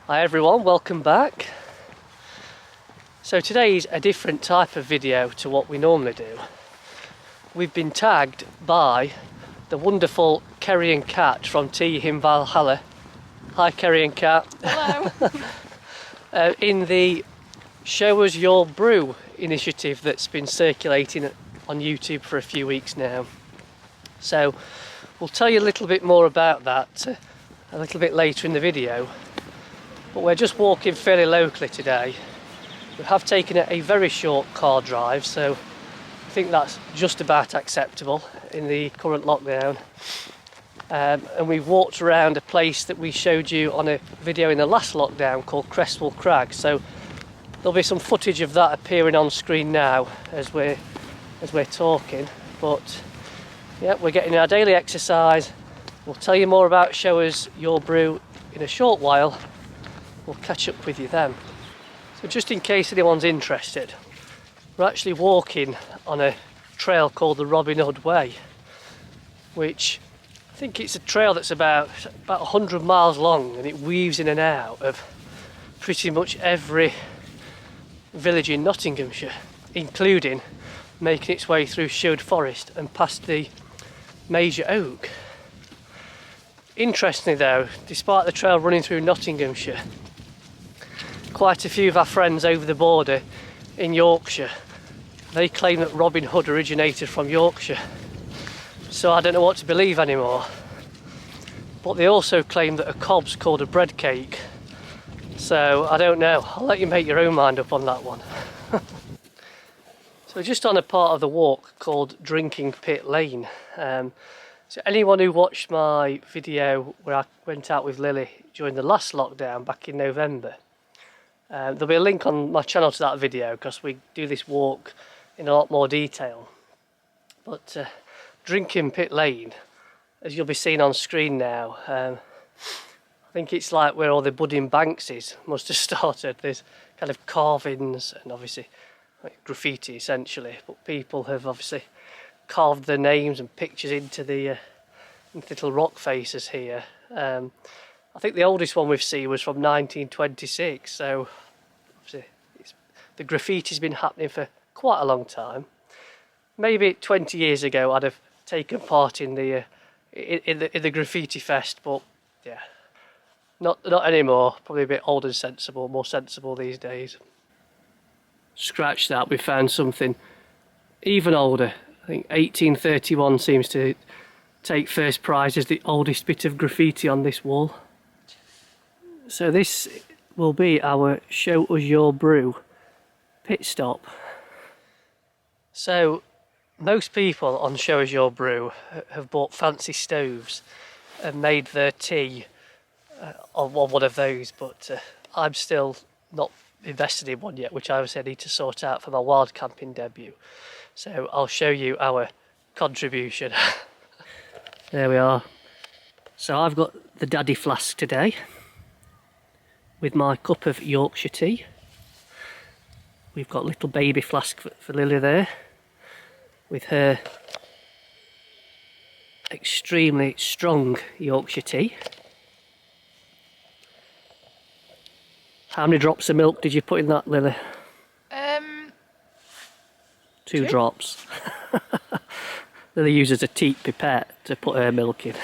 Hi everyone, welcome back. So today's a different type of video to what we normally do. We've been tagged by the wonderful Kerry and Kat from Tea in Valhalla. Hi Kerry and Kat. Hello. In the Show Us Your Brew initiative that's been circulating on YouTube for a few weeks now. So we'll tell you a little bit more about that a little bit later in the video. But we're just walking fairly locally today. We have taken a very short car drive, so I think that's just about acceptable in the current lockdown. And we've walked around a place that we showed you on a video in the last lockdown called Cresswell Crag. So there'll be some footage of that appearing on screen now as we're talking. But yeah, we're getting our daily exercise. We'll tell you more about Show Us Your Brew in a short while. We'll catch up with you then. So just in case anyone's interested, we're actually walking on a trail called the Robin Hood Way, which I think it's a trail that's about 100 miles long, and it weaves in and out of pretty much every village in Nottinghamshire, including making its way through Sherwood Forest and past the Major Oak. Interestingly though, despite the trail running through Nottinghamshire, quite a few of our friends over the border in Yorkshire, they claim that Robin Hood originated from Yorkshire. So I don't know what to believe anymore. But they also claim that a cob's called a bread cake. So I don't know, I'll let you make your own mind up on that one. So just on a part of the walk called Drinking Pit Lane. So anyone who watched my video where I went out with Lily during the last lockdown back in November, there'll be a link on my channel to that video because we do this walk in a lot more detail. But Drinking Pit Lane, as you'll be seeing on screen now, I think it's like where all the budding Bankses must have started. There's kind of carvings and obviously like graffiti essentially, but people have obviously carved their names and pictures into the little rock faces here. I think the oldest one we've seen was from 1926, so obviously the graffiti's been happening for quite a long time. Maybe 20 years ago I'd have taken part in the graffiti fest, but yeah, not anymore. Probably a bit old and sensible, more sensible these days. Scratch that, we found something even older. I think 1831 seems to take first prize as the oldest bit of graffiti on this wall. So this will be our Show Us Your Brew pit stop. So most people on Show Us Your Brew have bought fancy stoves and made their tea on one of those, but I'm still not invested in one yet, which I obviously need to sort out for my wild camping debut. So I'll show you our contribution. There we are. So I've got the daddy flask today with my cup of Yorkshire tea. We've got little baby flask for Lily there with her extremely strong Yorkshire tea. How many drops of milk did you put in that, Lily? Two drops. Lily uses a teat pipette to put her milk in.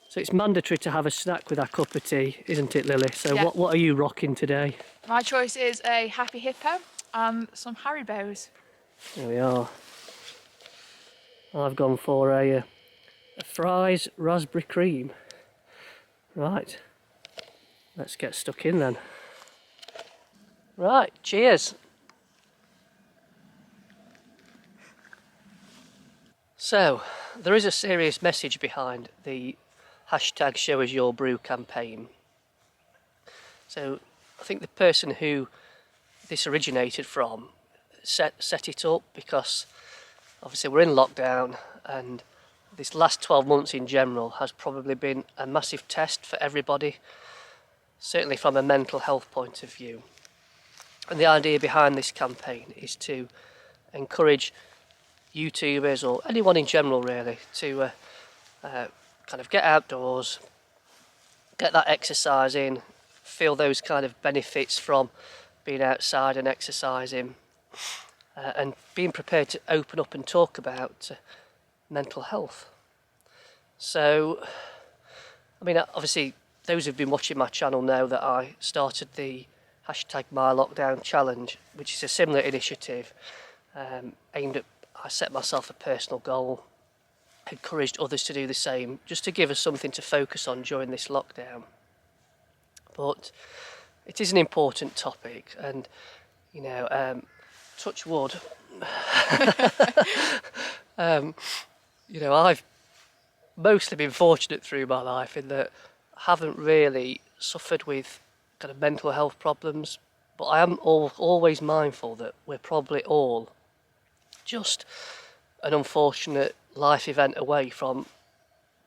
So it's mandatory to have a snack with our cup of tea, isn't it, Lily? So yeah. What are you rocking today? My choice is a Happy Hippo and some Haribos. There we are. I've gone for a Fry's raspberry cream. Right, let's get stuck in then. Right, cheers. So, there is a serious message behind the hashtag Show Us Your Brew campaign. So, I think the person who this originated from set it up because obviously we're in lockdown, and this last 12 months in general has probably been a massive test for everybody, certainly from a mental health point of view. And the idea behind this campaign is to encourage YouTubers or anyone in general really to kind of get outdoors, get that exercise in, feel those kind of benefits from being outside and exercising, and being prepared to open up and talk about mental health. So, I mean, obviously, those who've been watching my channel know that I started the #MyLockdown Challenge, which is a similar initiative aimed at, I set myself a personal goal, encouraged others to do the same, just to give us something to focus on during this lockdown. But it is an important topic, and you know, touch wood. You know, I've mostly been fortunate through my life in that I haven't really suffered with kind of mental health problems, but I am always mindful that we're probably all just an unfortunate life event away from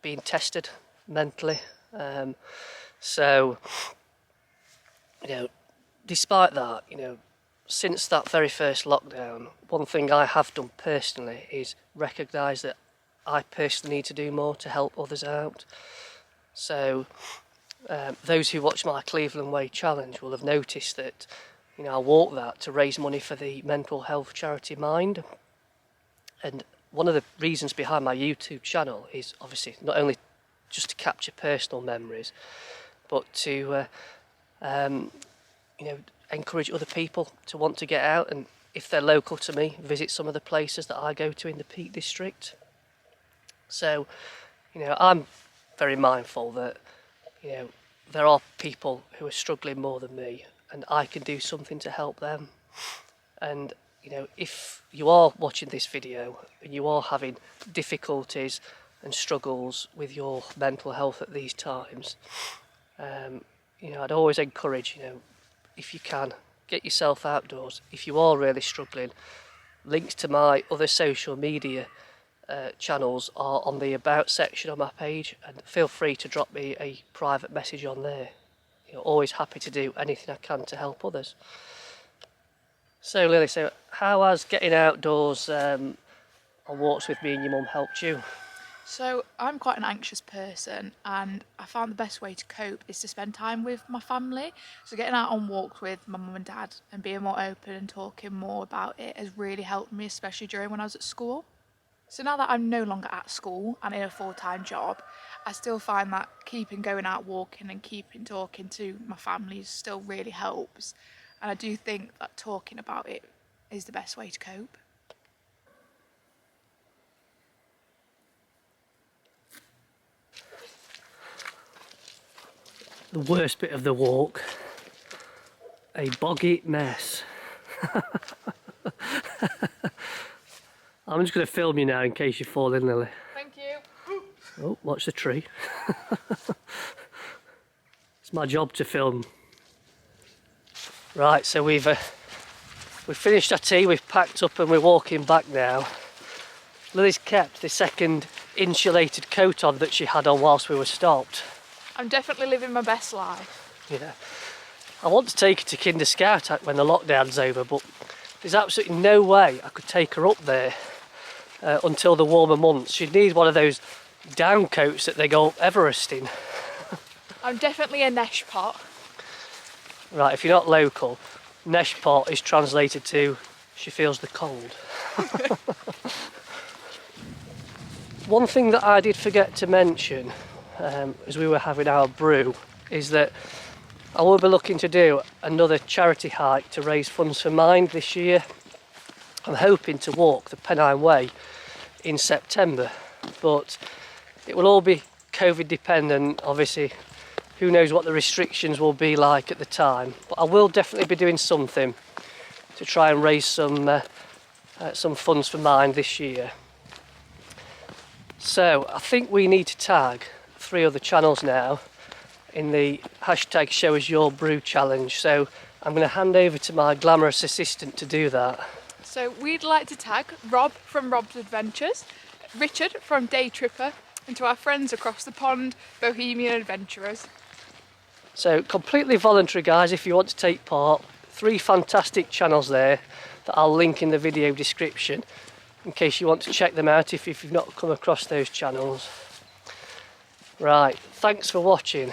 being tested mentally. So, you know, despite that, you know, since that very first lockdown, one thing I have done personally is recognise that I personally need to do more to help others out. So, those who watch my Cleveland Way Challenge will have noticed that, you know, I walk that to raise money for the mental health charity Mind. And one of the reasons behind my YouTube channel is obviously not only just to capture personal memories, but to you know, encourage other people to want to get out, and if they're local to me, visit some of the places that I go to in the Peak District. So, you know, I'm very mindful that, you know, there are people who are struggling more than me, and I can do something to help them. And you know, if you are watching this video and you are having difficulties and struggles with your mental health at these times, you know, I'd always encourage, you know, if you can, get yourself outdoors. If you are really struggling, links to my other social media channels are on the About section on my page, and feel free to drop me a private message on there. You know, always happy to do anything I can to help others. So Lily, so how has getting outdoors on walks with me and your mum helped you? So I'm quite an anxious person, and I found the best way to cope is to spend time with my family. So getting out on walks with my mum and dad and being more open and talking more about it has really helped me, especially during when I was at school. So now that I'm no longer at school and in a full-time job, I still find that keeping going out walking and keeping talking to my family still really helps. And I do think that talking about it is the best way to cope. The worst bit of the walk, a boggy mess. I'm just going to film you now in case you fall in, Lily. Thank you. Oh, watch the tree. It's my job to film. Right, so we've finished our tea, we've packed up and we're walking back now. Lily's kept the second insulated coat on that she had on whilst we were stopped. I'm definitely living my best life. Yeah. I want to take her to Kinder Scout when the lockdown's over, but there's absolutely no way I could take her up there until the warmer months. She'd need one of those down coats that they go up Everest in. I'm definitely a nesh pot. Right, if you're not local, nesh pot is translated to she feels the cold. One thing that I did forget to mention as we were having our brew is that I will be looking to do another charity hike to raise funds for Mind this year. I'm hoping to walk the Pennine Way in September, but it will all be COVID dependent. Obviously, who knows what the restrictions will be like at the time, but I will definitely be doing something to try and raise some funds for Mind this year. So I think we need to tag 3 other channels now in the #ShowUsYourBrew challenge, so I'm going to hand over to my glamorous assistant to do that. So we'd like to tag Rob from Rob's Adventures, Richard from Day Tripper, and to our friends across the pond, Bohemian Adventurers. So completely voluntary, guys, if you want to take part. 3 fantastic channels there that I'll link in the video description in case you want to check them out if you've not come across those channels. Right, thanks for watching.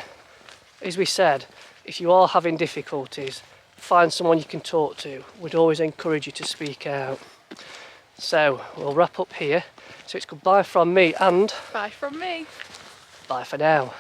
as we said, if you are having difficulties, find someone you can talk to. We'd always encourage you to speak out. So we'll wrap up here. So it's goodbye from me and Bye from me. bye for now.